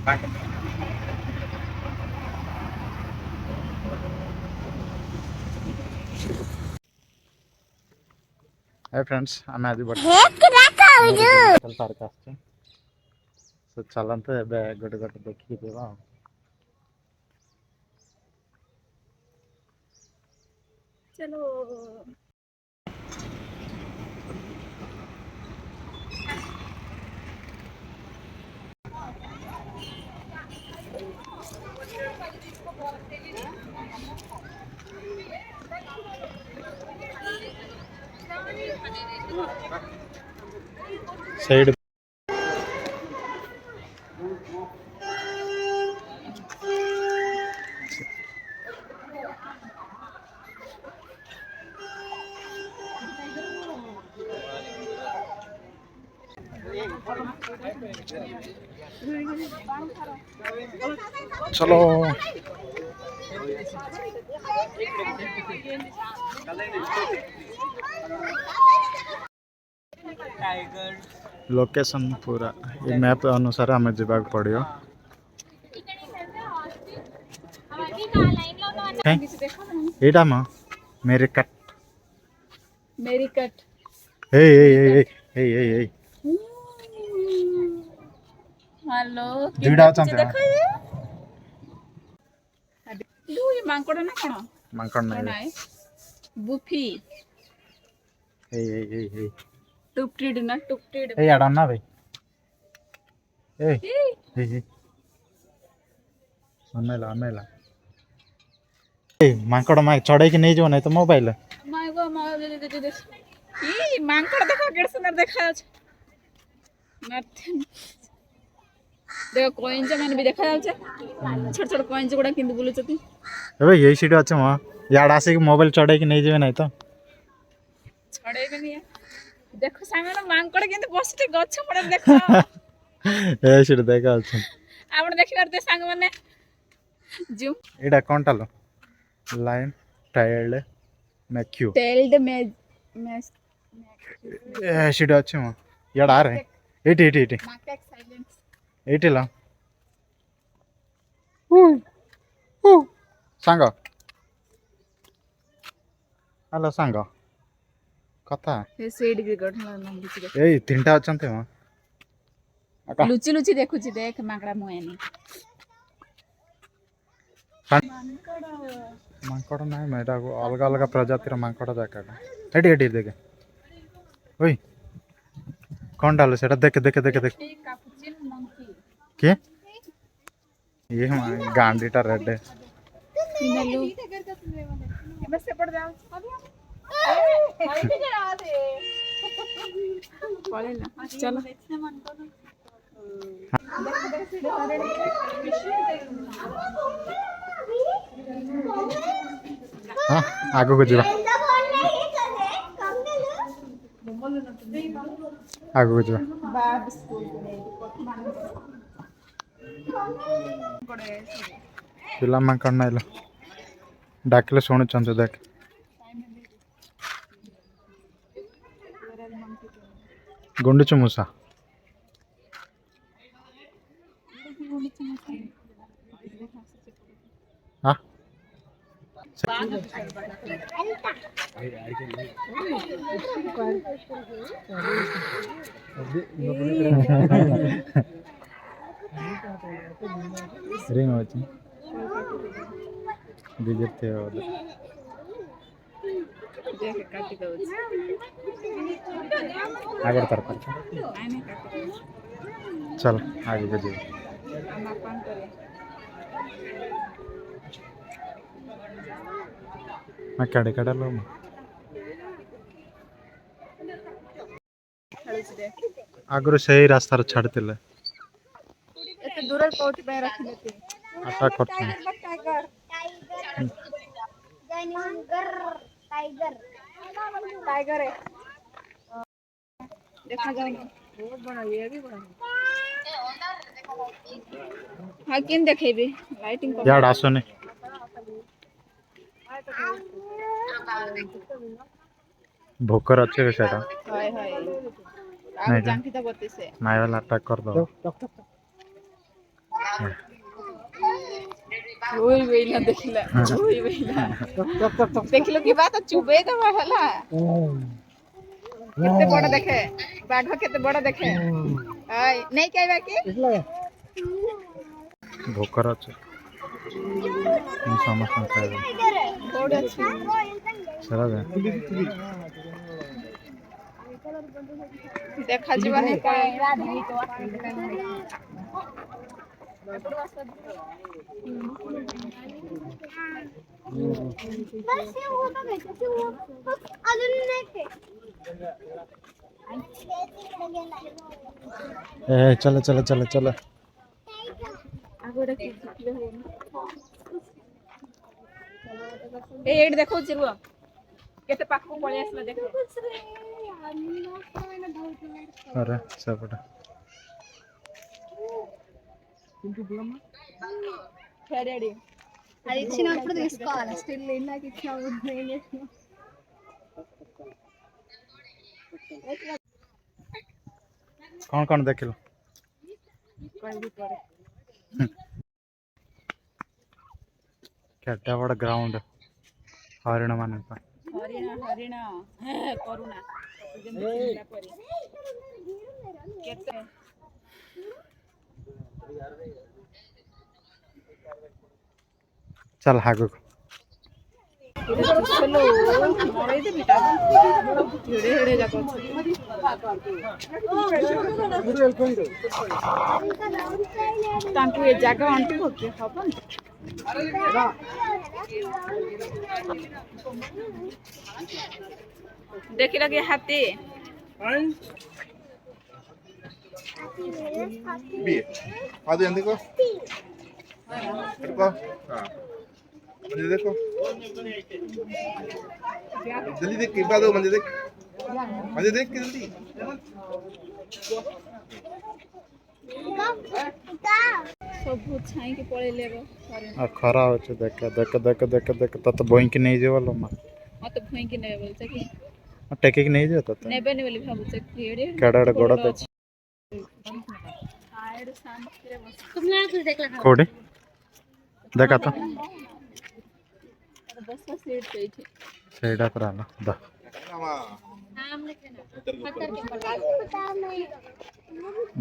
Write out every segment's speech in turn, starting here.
Hi friends आम आज park आस चलते गोटे गोटे देखिए देवा चलो साइड चलो लोकेशन पूरा ये मैप अनुसार हमें जावाक पड़ो एटा म मेरे कट मेरी कट हे हे हे हे हे हे हेलो दुईटा अछंते देखो ये ये मांकड़ ना कोन मांकड़ कोन नहीं है बुफी हे हे हे हे टुपटीड ना टुपटीड हे याडा ना भाई हे हे हे अमेला ए मांकड़ मा चढ़े के नहीं जो नहीं तो मोबाइल माय गो माय दे ई मांकड़ देखो केड सुंदर देखा छ नथिंग देखो कॉइन्स माने भी देखा जाउछ छोट छोट कॉइन्स गुडा किंतु बुलुचती ए यही सीट अच्छे म याड आसे के मोबाइल चढ़े के नहीं जेबे नहीं तो छड़ेबे नहीं देखो सामने मांकड़ किंतु बसते गछ पड़े देखो ए सीट देखा अच्छा आपण देखि करते संग माने जूम एडा कोनटा लो लाइन टाइल्ड मैक्यू टेल्ड में ए सीट अच्छे म याड आ रहे एटी एटी एटी मार्केट साइलेंस एटी ला सांग हेलो सांग कथा हे सेड भी गठला लंबी ए तीनटा अछंते म लुची लुची देखुची देख मांकड़ा मुएनी मांकड़ ना मेटा अलग अलग प्रजातिर मांकड़ जाका एटी एटी देखे ओई कौन डालो सेटा देख देख देख देख कापुचिन मंकी के ये गांडीटा रेड है इनलु बस से पड़ जाओ पड़ेला चलो हाँ आगो को जीवा आगो को जीवा बाब स्कूल पिला मा करना इलो डाकले सोनु चंद देख गुंडू चमुसा हाँ रिंग వచ్చి बिजते होदे देख काटी दउछ आगे तरफ आने काटी दउछ चल आगे बजे हम अपन करे मैं कड़े कड़े लो खड़ुछ देख आगरो सही रास्ता छाड़तिले एते दूर कोठी पे रखलेते अटैक करछ टाइगर टाइगर टाइगर है देखा जाओ बहुत बड़ा ये भी बड़ा हां किन देखेबे लाइटिंग को यार आसो ने भोकर अच्छे रे सेटा हाय हाय नहीं आगे जानकी तो बत्ती से नाय वाला अटैक कर दो ओई वेला देखला ओई वेला देखलो की बात चुबे दबा हला कितने बड़ा देखे बाघ कितने बड़ा देखे आय नहीं कहबा की भोकर अच्छे समस्त खाए कोड अछि चला दे देखा जीवन चले चले चले चले एड देखो चिरुआ केते पाखो पळे आसला देखो अरे सेपटा फेरेडी అది ఇచ్చినప్పుడు తీసుకోవాలి స్టిల్ నాకు ఇచ్చినప్పుడు ఏం చేసిన कौन कौन देखिल केटा बड़ा ग्राउंड हरिण मान हरिणा हरिणा करुणा जेंती परी केते चल हागो चलो मरई दे बेटा हेडे हेडे जाको तांकु ए जागा अंटू होके हबन देखि लगे हाथी बी आदि अंदे को देखो हां मंदिर देखो जल्दी देख के बाद मंदिर देख के जल्दी सब छाई के पळे लेबो आ खरा होचे देख देख देख देख देख त बोई के नहीं जेवलो मा मत भई के नेबे बोलते कि टेके के नहीं जेतो त नेबे ने बोली भाबुचे केडे केडाडे गोड़ा ते साइड शांति रे बस तुमने कुछ देखला कोडे देखा तो बस सीट पे थी सेडा पर आला दा नाम लिखना पत्थर के ऊपर पता नहीं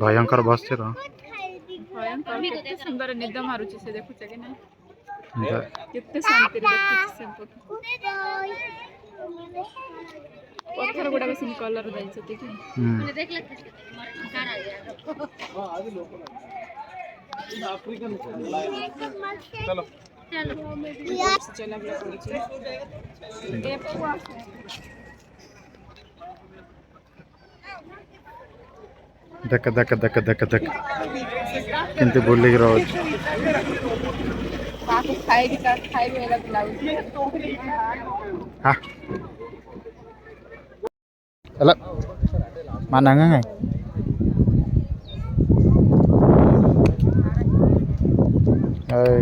भयंकर बस छे रो भयंकर कितने सुंदर निद्दा मारुची से देखु छे कि नहीं कितने शांति रे देखु सब पत्थर गुडा बस कलर दै छथि कि मैंने देखला कार आ गया चलो चलो चला गया पड़ी छे ए पवा देख देख देख देख देख किंतु बोली के रोज बाकी खाए वेला ब्लाउज हां अला mana ngai hey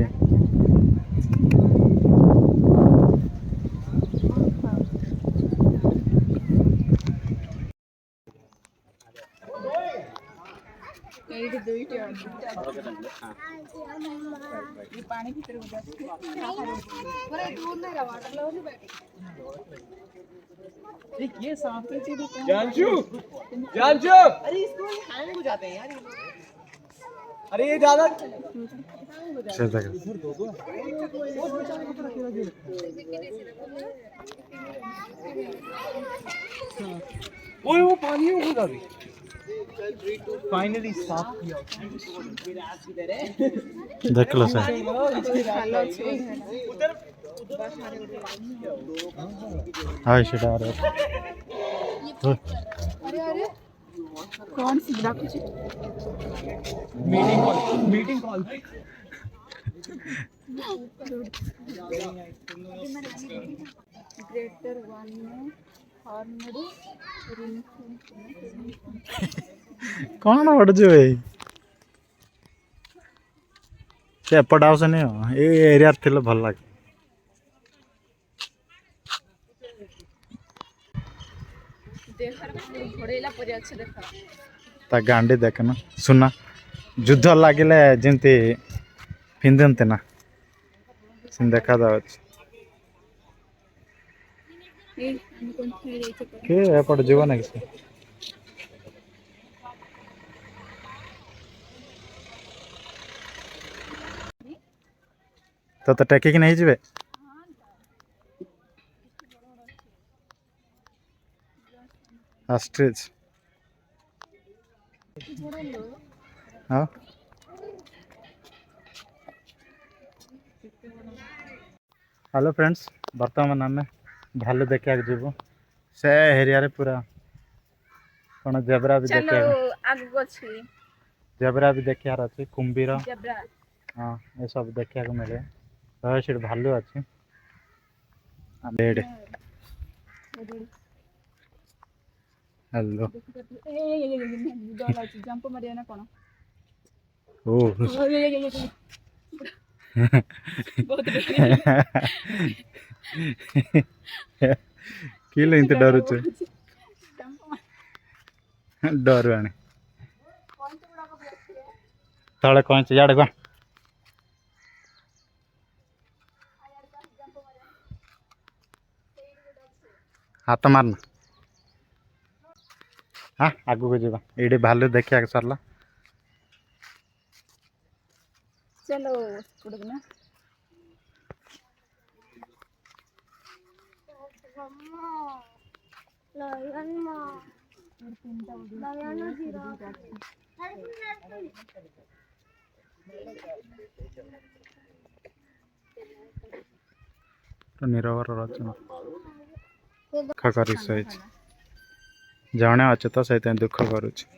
एडी दुईटी ये पानी भीतर हो जाती पूरा दूर नहीं रहा वाटर लेवल बैठी एक ये सांप की चीज जानशु जानशु अरे इसको हैंग हो जाते हैं यार अरे ये ज्यादा से देख ओए वो पानी में घुसा भी फाइनली साफ किया देख लो सर हाय शेडा रे कौन सी ब्लॉक है मीटिंग कॉल ग्रेटर वन में हॉर्नरी रिंग कौन बढ़ जो है से एपट हाउस नहीं हो ए एरिया थिले भल लागे देखर घोड़ेला परे अच्छे देखा ता गांडी देख ना सुना ଯୁଦ୍ଧ ଲାଗିଲେ ଯେମିତି ପିନ୍ଧନ୍ତି ନା ସେମିତି ଦେଖାଯାଉଛି। ଏଇ ଆମେ କଣ ଥଇ ଯାଇଛେ ପରା। କିଏ ଏପଟେ ଯିବ ନା କି ସେ? ତତେ ଟେକିକି ନେଇଯିବେ। ଆଷ୍ଟ୍ରିଚ୍ ହଁ ହ୍ୟାଲୋ ଫ୍ରେଣ୍ଡସ୍, ବର୍ତ୍ତମାନ ଆମେ ଭାଲୁ ଦେଖିବାକୁ ଯିବୁ। ସେ ଏରିଆରେ ପୁରା କ'ଣ ଜେବ୍ରା ବି ଚାଲ ଦେଖିବାକୁ, ଆଗକୁ ଅଛି ଜେବ୍ରା ବି ଦେଖିବାର ଅଛି, କୁମ୍ଭୀର ଜେବ୍ରା। ହଁ ଏସବୁ ଦେଖିବାକୁ ମିଳେ। ତ ସେଠି ଭାଲୁ ଅଛି। ହ୍ୟାଲୋ ଡର ଲାଗୁଛି ଜମ୍ପ ମାରିବା ନା କଣ? ଓ ବହୁତ ଡର କିଲେ ଏମିତି ଡରୁଛୁ? ଲାଗୁଛି। ଜମ୍ପ ମାରି ଡରୁଆଣି ତଳେ କଇଁଚି ଇଆଡ଼େ କଣ ହାତ ମାରନା। ହଁ ଆଗକୁ ଯିବା, ଏଇଠି ଭାଲୁ ଦେଖିବାକୁ ସରିଲା। ଚାଲ ସେପଟକୁ ନା। ନିରବର ରଚନା ଦୁଃଖ କରି ଶୋଇଛି। ଜଣେ ଅଛି ତ ସେଇଥିପାଇଁ ଦୁଃଖ କରୁଛି।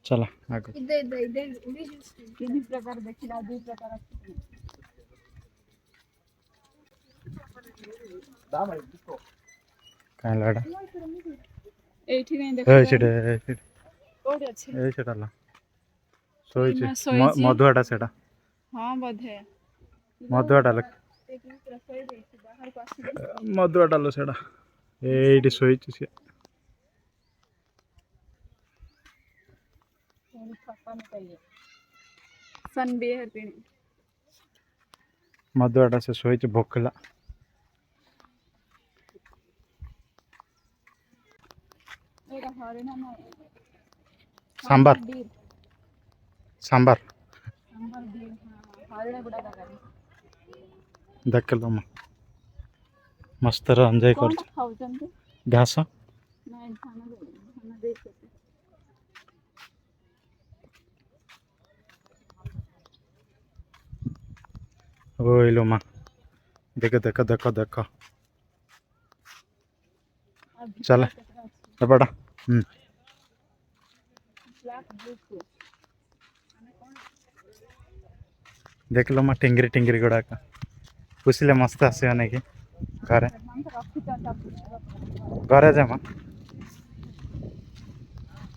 चला आगे ତିନି ପ୍ରକାର ଦେଖିଲା, ଦୁଇ ପ୍ରକାର कहीं लाड़ा ଏଇଠି କାଇଁ ए ଦେଖାଯାଉନି? सेटा କୋଉଠି ଅଛି? ए सेटा ला ଶୋଇଛି ଶୋଇଛି। ମଧୁଆଟା ସେଟା ହଁ ବୋଧେ ମଧୁଆଟା ଲୋ ବାହାରକୁ ଆସିଲି। ମଧୁଆଟା ଲୋ ସେଟା ଏଇଠି ଶୋଇଛି ସେ। सन बियर पीनी ମଧୁଆଟା ସେ ଶୋଇଛି ଭୋକିଲା। ଏଇଟା ହରିଣ ନାହିଁ। सांबार ଡିର୍ सांबार ସାମ୍ବର ଡିର୍ ହରିଣ ଗୁଡା ଦରକାର। ଦେଖିଲୁ ମସ୍ତ ଏନ୍ଜୟ କଣ କରୁଛୁ। ଖାଉଛନ୍ତି? ଘାସ ନାଇଁ ଧାନ ଦେଇଛନ୍ତି। ଓଇଲୋ ମା ଦେଖ ଦେଖ ଦେଖ ଦେଖ ଆଉ ଚାଲ ଭିତରେ କେତେଟା ଅଛି? ଏପଟ ବ୍ଲାକ୍ ବ୍ଲୁ ଦେଖିଲ ମା ଟିଙ୍ଗିରି ଟିଙ୍ଗିରି ଗୁଡ଼ାକ ପୁଷିଲେ ମସ୍ତ ଆସିବ ନାଇଁ କି ଘରେ ସେମାନେ ତ ରଖିଛନ୍ତି ଘରେ ଯେ ମା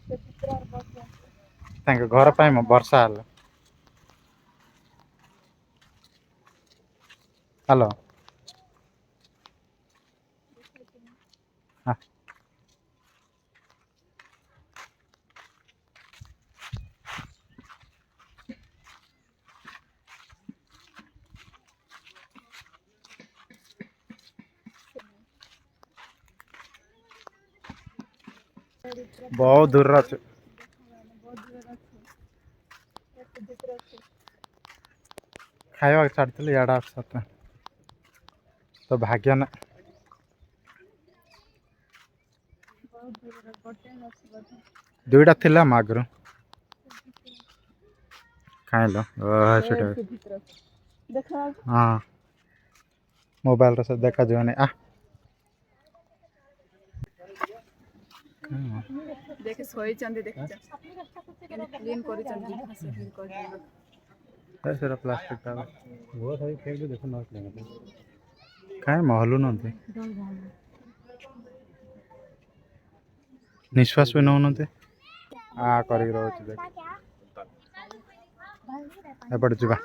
ସେ ଚିତ୍ରରେ ବସି ତାଙ୍କ ଘର ପାଇଁ ମୋ ବର୍ଷା ହେଲା। ହ୍ୟାଲୋ ହଁ बहुत दूर ଅଛି। ଖାଇବାକୁ ଛାଡ଼ିଥିଲି ଇଆଡ଼େ ଆସ ତ ଭାଗ୍ୟ ନା ଦୁଇଟା ଥିଲା ମାଗୁର ଖାଇଲ ସେଟା ଦେଖାଯାଉଛି। ହଁ ମୋବାଇଲରେ ସବୁ ଦେଖାଯିବନି ଆ ଦେଖେ ଶୋଇଛନ୍ତି ଦେଖିଛ କ୍ଲିନ୍ କରିଛନ୍ତି ଘାସ କ୍ଲିନ୍ କରିଛନ୍ତି। ସେଟା ପ୍ଲାଷ୍ଟିକ ଟା କାଇଁ ମହଲୁ ନନ୍ତି ନିଶ୍ୱାସ ବି ନଉନାହାନ୍ତି ଆ କରିକି ରହୁଛି ଦେଖ ଏପଟେ ଯିବା